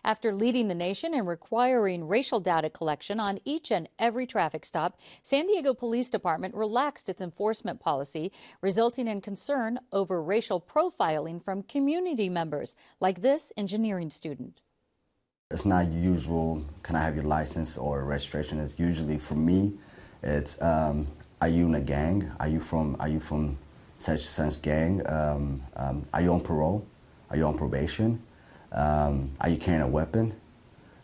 After leading the nation in requiring racial data collection on each and every traffic stop, San Diego Police Department relaxed its enforcement policy, resulting in concern over racial profiling from community members, like this engineering student. It's not usual, can I have your license or registration? It's usually, for me, it's, are you in a gang? Are you from such gang? Are you on parole? Are you on probation? Are you carrying a weapon?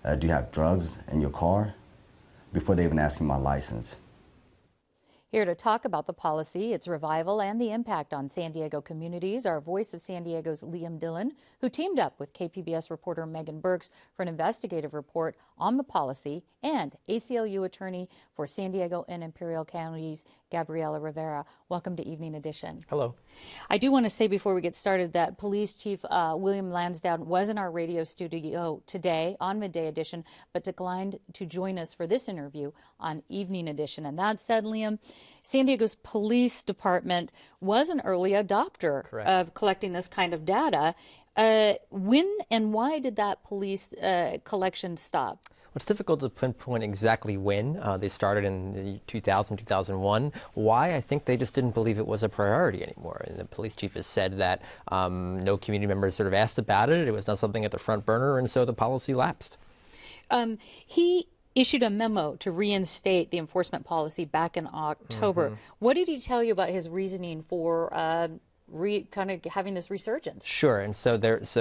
Do you have drugs in your car? Before they even ask me my license. Here to talk about the policy, its revival, and the impact on San Diego communities, our Voice of San Diego's Liam Dillon, who teamed up with KPBS reporter Megan Burks for an investigative report on the policy, and ACLU attorney for San Diego and Imperial Counties, Gabriela Rivera. Welcome to Evening Edition. Hello. I do want to say before we get started that Police Chief William Lansdowne was in our radio studio today on Midday Edition, but declined to join us for this interview on Evening Edition. And that said, Liam, San Diego's police department was an early adopter of collecting this kind of data. When and why did that police collection stop? It's difficult to pinpoint exactly when. They started in 2000, 2001. Why? I think they just didn't believe it was a priority anymore. And the police chief has said that no community members sort of asked about it. It was not something at the front burner, and so the policy lapsed. He issued a memo to reinstate the enforcement policy back in October. What did he tell you about his reasoning for kind of having this resurgence? Sure, and so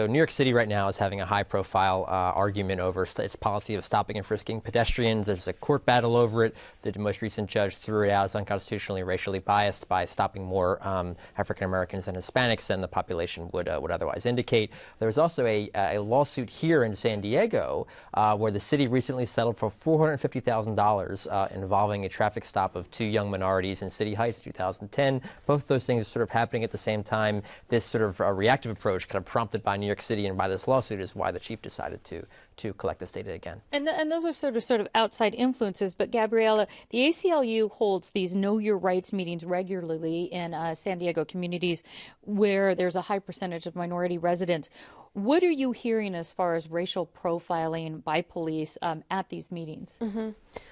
New York City right now is having a high-profile argument over its policy of stopping and frisking pedestrians. There's a court battle over it. The most recent judge threw it out as unconstitutionally racially biased by stopping more African Americans and Hispanics than the population would otherwise indicate. There's also a lawsuit here in San Diego where the city recently settled for $450,000 involving a traffic stop of two young minorities in City Heights, 2010. Both those things are sort of happening at the same time. This sort of reactive approach, kind of prompted by New York City and by this lawsuit, is why the chief decided to collect this data again. And those are sort of outside influences. But Gabriela, the ACLU holds these Know Your Rights meetings regularly in San Diego communities where there's a high percentage of minority residents. What are you hearing as far as racial profiling by police at these meetings?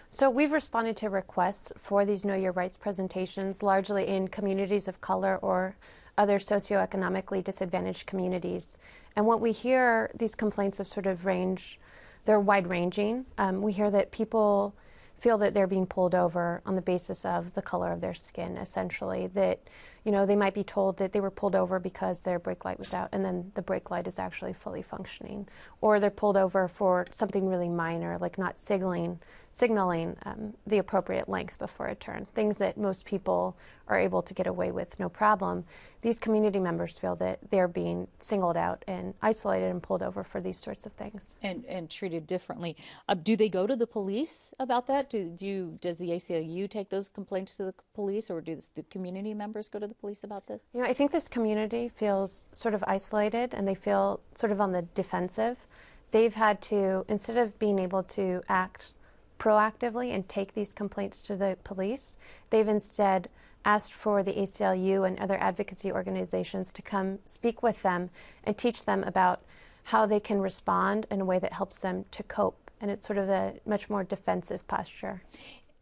So we've responded to requests for these Know Your Rights presentations, largely in communities of color or other socioeconomically disadvantaged communities. And what we hear, these complaints of sort of range, they're wide-ranging. We hear that people feel that they're being pulled over on the basis of the color of their skin, essentially, that, you know, they might be told that they were pulled over because their brake light was out and then the brake light is actually fully functioning. Or they're pulled over for something really minor, like not signaling the appropriate length before a turn, things that most people are able to get away with no problem. These community members feel that they're being singled out and isolated and pulled over for these sorts of things. And treated differently. Do they go to the police about that? Does the ACLU take those complaints to the police, or do the community members go to the police about this? You know, I think this community feels sort of isolated and they feel sort of on the defensive. They've had to, instead of being able to act proactively and take these complaints to the police, they've instead asked for the ACLU and other advocacy organizations to come speak with them and teach them about how they can respond in a way that helps them to cope. And it's sort of a much more defensive posture.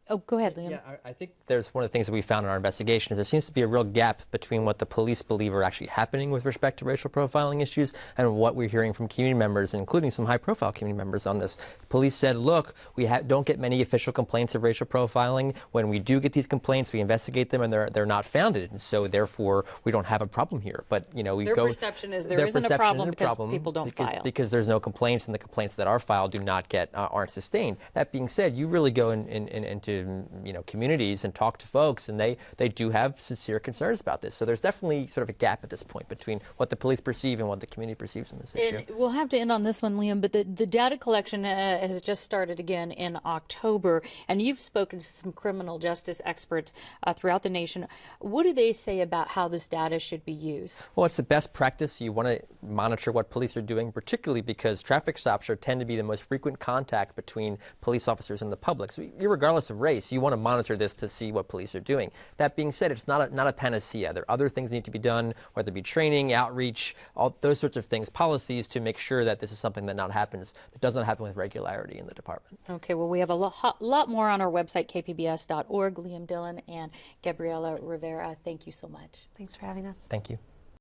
Oh, go ahead, Liam. Yeah, I think there's one of the things that we found in our investigation is there seems to be a real gap between what the police believe are actually happening with respect to racial profiling issues and what we're hearing from community members, including some high-profile community members on this. Police said, look, we don't get many official complaints of racial profiling. When we do get these complaints, we investigate them, and they're not founded, and so therefore we don't have a problem here. But you know, their perception is there isn't a problem because people don't file. Because there's no complaints, and the complaints that are filed do not aren't sustained. That being said, you really go into communities and talk to folks, and they do have sincere concerns about this. So there's definitely sort of a gap at this point between what the police perceive and what the community perceives in this issue. We'll have to end on this one, Liam, but the data collection has just started again in October, and you've spoken to some criminal justice experts throughout the nation. What do they say about how this data should be used? Well, it's the best practice. You want to monitor what police are doing, particularly because traffic stops tend to be the most frequent contact between police officers and the public. So regardless of race. You want to monitor this to see what police are doing. That being said, it's not a panacea. There are other things that need to be done, whether it be training, outreach, all those sorts of things, policies to make sure that this is something that does not happen with regularity in the department. Okay, well, we have a lot more on our website, kpbs.org. Liam Dillon and Gabriela Rivera, thank you so much. Thanks for having us. Thank you.